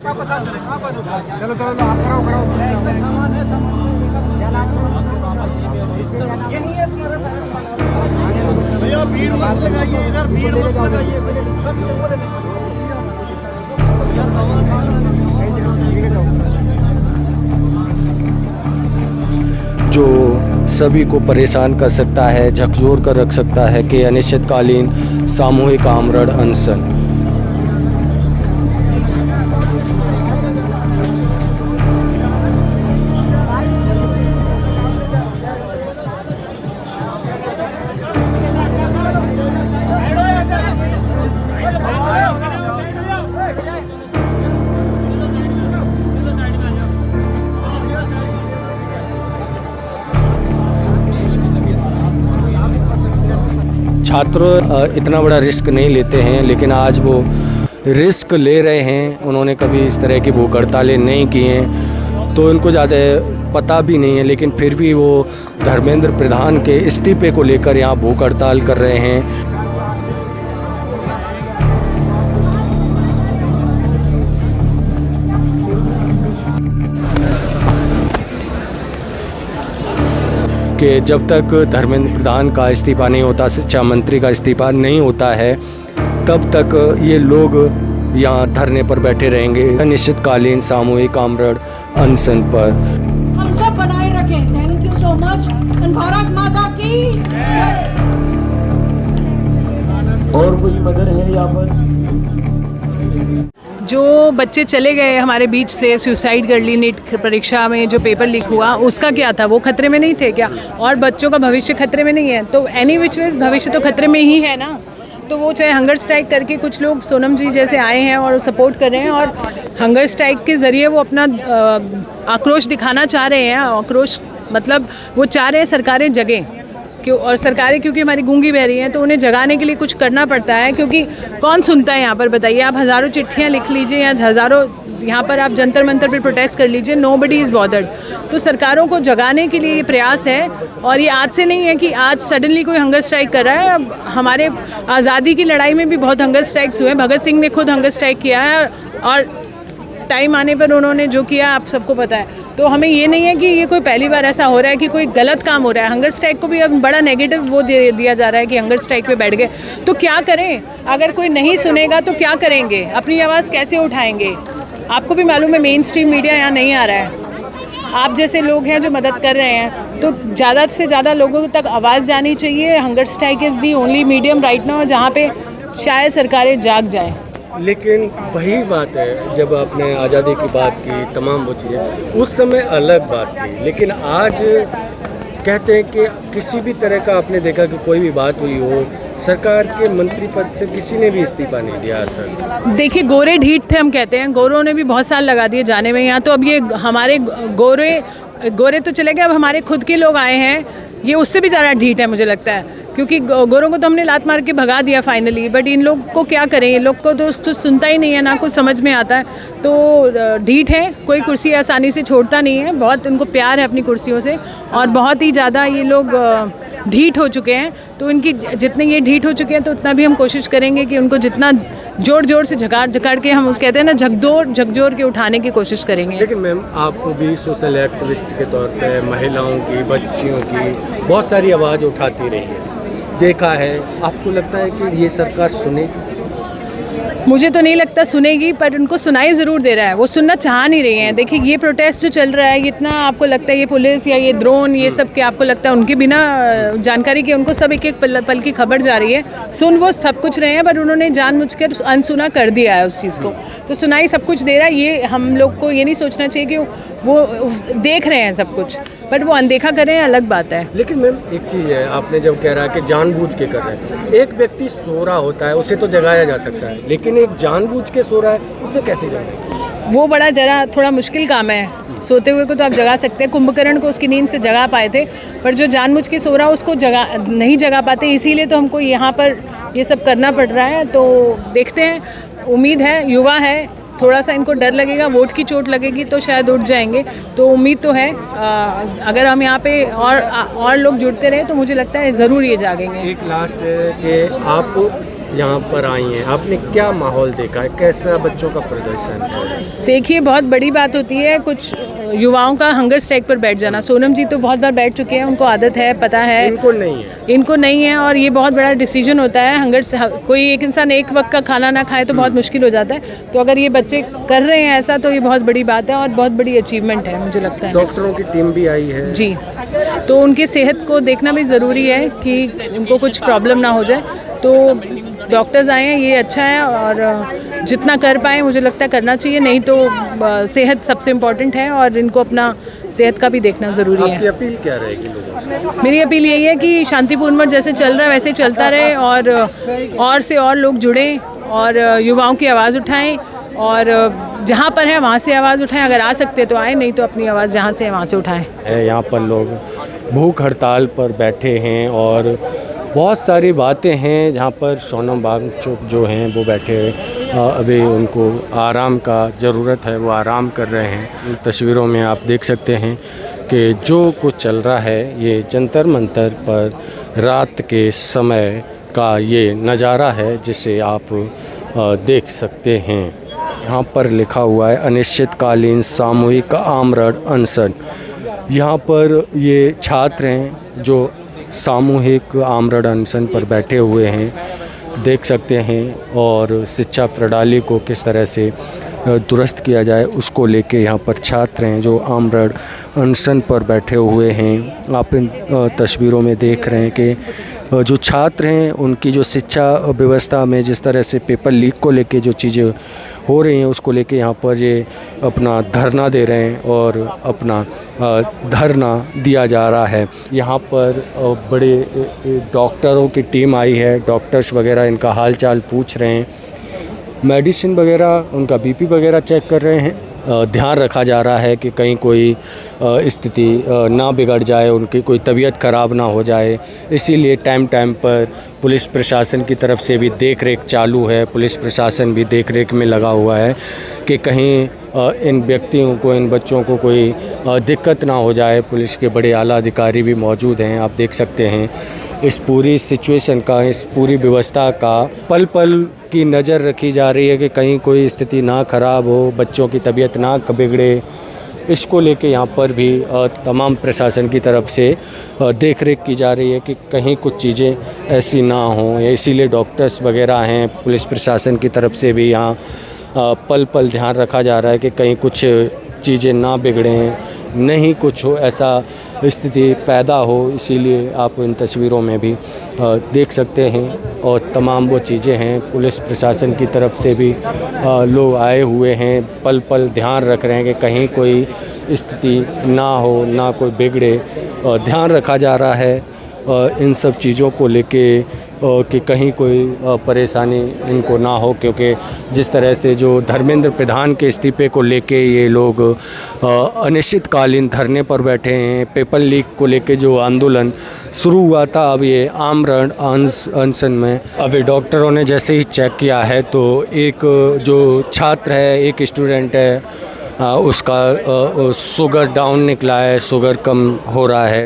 चलो चलो आप कराओ सामान है भैया भीड़ मत लगाइए इधर भीड़ मत लगाइए जो सभी को परेशान कर सकता है, झकझोर कर रख सकता है कि अनिश्चितकालीन सामूहिक आमरण अनशन। छात्र इतना बड़ा रिस्क नहीं लेते हैं, लेकिन आज वो रिस्क ले रहे हैं। उन्होंने कभी इस तरह की भूख हड़तालें नहीं की हैं, तो उनको ज़्यादा पता भी नहीं है, लेकिन फिर भी वो धर्मेंद्र प्रधान के इस्तीफे को लेकर यहाँ भूख हड़ताल कर रहे हैं। कि जब तक धर्मेंद्र प्रधान का इस्तीफा नहीं होता, शिक्षा मंत्री का इस्तीफा नहीं होता है, तब तक ये लोग यहाँ धरने पर बैठे रहेंगे, अनिश्चितकालीन सामूहिक आमरण अनशन पर। हम सब बनाए रखें। Thank you so much. Bharat माता की। और कोई मदर है यहाँ पर? जो बच्चे चले गए हमारे बीच से, सुसाइड कर ली नीट परीक्षा में, जो पेपर लीक हुआ, उसका क्या था? वो खतरे में नहीं थे क्या? और बच्चों का भविष्य खतरे में नहीं है? तो एनी विच वेज भविष्य तो खतरे में ही है ना। तो वो चाहे हंगर स्ट्राइक करके, कुछ लोग सोनम जी जैसे आए हैं और सपोर्ट कर रहे हैं, और हंगर स्ट्राइक के ज़रिए वो अपना आक्रोश दिखाना चाह रहे हैं। आक्रोश मतलब वो चाह रहे हैं सरकारें जगें, क्यों? और सरकारें क्योंकि हमारी गूंगी बहरी हैं, तो उन्हें जगाने के लिए कुछ करना पड़ता है, क्योंकि कौन सुनता है यहाँ पर? बताइए आप, हज़ारों चिट्ठियाँ लिख लीजिए या हज़ारों यहाँ पर आप जंतर मंतर पर प्रोटेस्ट कर लीजिए, नोबडी इज़ बॉदर्ड। तो सरकारों को जगाने के लिए ये प्रयास है, और ये आज से नहीं है कि आज सडनली कोई हंगर स्ट्राइक कर रहा है। अब हमारे आज़ादी की लड़ाई में भी बहुत हंगर स्ट्राइक्स हुए। भगत सिंह ने खुद हंगर स्ट्राइक किया है, और टाइम आने पर उन्होंने जो किया आप सबको पता है। तो हमें ये नहीं है कि ये कोई पहली बार ऐसा हो रहा है कि कोई गलत काम हो रहा है। हंगर स्ट्राइक को भी अब बड़ा नेगेटिव वो दे दिया जा रहा है कि हंगर स्ट्राइक पे बैठ गए। तो क्या करें? अगर कोई नहीं सुनेगा तो क्या करेंगे? अपनी आवाज़ कैसे उठाएंगे? आपको भी मालूम है मेन स्ट्रीम मीडिया यहाँ नहीं आ रहा है। आप जैसे लोग हैं जो मदद कर रहे हैं, तो ज़्यादा से ज़्यादा लोगों तक आवाज़ जानी चाहिए। Hunger strike is the only medium right now जहाँ पे शायद सरकारें जाग जाएँ। लेकिन वही बात है, जब आपने आज़ादी की बात की, तमाम वो चीज़ें उस समय अलग बात थी, लेकिन आज कहते हैं कि किसी भी तरह का आपने देखा कि कोई भी बात हुई हो, सरकार के मंत्री पद से किसी ने भी इस्तीफा नहीं दिया आज तक। देखिए, गोरे ढीठ थे हम कहते हैं, गोरों ने भी बहुत साल लगा दिए जाने में यहाँ। तो अब ये हमारे गोरे तो चले गए, अब हमारे खुद के लोग आए हैं, ये उससे भी ज़्यादा ढीठ है मुझे लगता है, क्योंकि गोरों को तो हमने लात मार के भगा दिया फाइनली। बट इन लोग को क्या करें? इन लोग को तो कुछ सुनता ही नहीं है, ना कुछ समझ में आता है। तो ढीठ है, कोई कुर्सी आसानी से छोड़ता नहीं है, बहुत उनको प्यार है अपनी कुर्सियों से, और बहुत ही ज़्यादा ये लोग ढीठ हो चुके हैं। तो इनकी जितने ये ढीठ हो चुके हैं, तो उतना भी हम कोशिश करेंगे कि उनको जितना जोर से झकाड़ के, हम कहते हैं ना, झकझोर के उठाने की कोशिश करेंगे। लेकिन मैम, आपको भी सोशल एक्टिविस्ट के तौर पे महिलाओं की, बच्चियों की बहुत सारी आवाज़ उठाती रही है, देखा है। आपको लगता है कि ये सरकार सुनेगी? मुझे तो नहीं लगता सुनेगी, पर उनको सुनाई ज़रूर दे रहा है। वो सुनना चाह नहीं रही हैं। देखिए, ये प्रोटेस्ट जो चल रहा है, इतना आपको लगता है ये पुलिस या ये ड्रोन, ये सब के आपको लगता है उनके बिना जानकारी के उनको सब एक एक पल की खबर जा रही है। सुन वो सब कुछ रहे हैं, पर उन्होंने जानबूझकर अनसुना कर दिया है उस चीज़ को। तो सुनाई सब कुछ दे रहा है। ये हम लोग को ये नहीं सोचना चाहिए कि वो देख रहे हैं सब कुछ, बट वो अनदेखा कर रहे हैं, अलग बात है। लेकिन मैम, एक चीज़ है, आपने जब कह रहा है कि जानबूझ के कर रहे हैं, एक व्यक्ति सो रहा होता है, उसे तो जगाया जा सकता है, लेकिन एक जानबूझ के सो रहा है, उसे कैसे जगाएं? वो बड़ा थोड़ा मुश्किल काम है। सोते हुए को तो आप जगा सकते हैं, कुंभकर्ण को उसकी नींद से जगा पाए थे, पर जो जानबूझ के सो रहा है उसको नहीं जगा पाते। इसीलिए तो हमको यहाँ पर ये सब करना पड़ रहा है। तो देखते हैं, उम्मीद है, युवा है, थोड़ा सा इनको डर लगेगा, वोट की चोट लगेगी तो शायद उठ जाएंगे। तो उम्मीद तो है, अगर हम यहाँ पे और लोग जुड़ते रहे तो मुझे लगता है ज़रूर ये जागेंगे। एक लास्ट है कि आप यहाँ पर आई हैं, आपने क्या माहौल देखा है, कैसा बच्चों का प्रदर्शन है? देखिए, बहुत बड़ी बात होती है कुछ युवाओं का हंगर स्ट्राइक पर बैठ जाना। सोनम जी तो बहुत बार बैठ चुके हैं, उनको आदत है, पता है। इनको नहीं है और ये बहुत बड़ा डिसीजन होता है। कोई एक इंसान एक वक्त का खाना ना खाए तो बहुत मुश्किल हो जाता है। तो अगर ये बच्चे कर रहे हैं ऐसा तो ये बहुत बड़ी बात है और बहुत बड़ी अचीवमेंट है, मुझे लगता है। डॉक्टरों की टीम भी आई है जी, तो उनकी सेहत को देखना भी ज़रूरी है कि उनको कुछ प्रॉब्लम ना हो जाए। तो डॉक्टर्स आए हैं, ये अच्छा है और जितना कर पाए मुझे लगता है करना चाहिए। नहीं तो सेहत सबसे इम्पोर्टेंट है और इनको अपना सेहत का भी देखना ज़रूरी है। आपकी अपील क्या रहेगी लोगों से? मेरी अपील यही है कि शांतिपूर्ण जैसे चल रहा है वैसे चलता रहे और से और लोग जुड़ें और युवाओं की आवाज़ उठाएं और जहाँ पर है वहाँ से आवाज़ उठाएं। अगर आ सकते तो आए, नहीं तो अपनी आवाज़ जहाँ से है वहाँ से उठाएं। यहाँ पर लोग भूख हड़ताल पर बैठे हैं और बहुत सारी बातें हैं जहाँ पर सोनम वांगचुक जो हैं वो बैठे अभी उनको आराम का ज़रूरत है, वो आराम कर रहे हैं। तस्वीरों में आप देख सकते हैं कि जो कुछ चल रहा है ये जंतर मंतर पर रात के समय का ये नज़ारा है जिसे आप देख सकते हैं। यहाँ पर लिखा हुआ है अनिश्चितकालीन सामूहिक आमरण अनशन। यहाँ पर ये छात्र हैं जो सामूहिक आमरण अनशन पर बैठे हुए हैं, देख सकते हैं। और शिक्षा प्रणाली को किस तरह से दुरुस्त किया जाए उसको लेके यहाँ पर छात्र हैं जो आमरण अनशन पर बैठे हुए हैं। आप इन तस्वीरों में देख रहे हैं कि जो छात्र हैं उनकी जो शिक्षा व्यवस्था में जिस तरह से पेपर लीक को लेके जो चीज़ें हो रही हैं उसको लेके यहाँ पर ये अपना धरना दे रहे हैं और अपना धरना दिया जा रहा है। यहाँ पर बड़े डॉक्टरों की टीम आई है, डॉक्टर्स वगैरह इनका हाल चाल पूछ रहे हैं, मेडिसिन वगैरह उनका बीपी वगैरह चेक कर रहे हैं। ध्यान रखा जा रहा है कि कहीं कोई स्थिति ना बिगड़ जाए, उनकी कोई तबीयत ख़राब ना हो जाए। इसीलिए टाइम टाइम पर पुलिस प्रशासन की तरफ से भी देख रेख चालू है। पुलिस प्रशासन भी देख रेख में लगा हुआ है कि कहीं इन व्यक्तियों को, इन बच्चों को कोई दिक्कत ना हो जाए। पुलिस के बड़े आला अधिकारी भी मौजूद हैं। आप देख सकते हैं इस पूरी सिचुएशन का, इस पूरी व्यवस्था का पल पल की नज़र रखी जा रही है कि कहीं कोई स्थिति ना ख़राब हो, बच्चों की तबीयत ना बिगड़े। इसको लेके यहाँ पर भी तमाम प्रशासन की तरफ से देख रेख की जा रही है कि कहीं कुछ चीज़ें ऐसी ना हों। इसीलिए डॉक्टर्स वगैरह हैं, पुलिस प्रशासन की तरफ से भी यहाँ पल पल ध्यान रखा जा रहा है कि कहीं कुछ चीज़ें ना बिगड़ें, नहीं कुछ हो ऐसा स्थिति पैदा हो। इसीलिए आप इन तस्वीरों में भी देख सकते हैं और तमाम वो चीज़ें हैं। पुलिस प्रशासन की तरफ से भी लोग आए हुए हैं, पल पल ध्यान रख रहे हैं कि कहीं कोई स्थिति ना हो, ना कोई बिगड़े। ध्यान रखा जा रहा है इन सब चीज़ों को लेके कि कहीं कोई परेशानी इनको ना हो, क्योंकि जिस तरह से जो धर्मेंद्र प्रधान के इस्तीफे को लेके ये लोग अनिश्चितकालीन धरने पर बैठे हैं, पेपर लीक को लेके जो आंदोलन शुरू हुआ था अब ये आमरण अनशन में। अभी डॉक्टरों ने जैसे ही चेक किया है तो एक जो छात्र है, एक स्टूडेंट है, उसका शुगर डाउन निकला है, शुगर कम हो रहा है।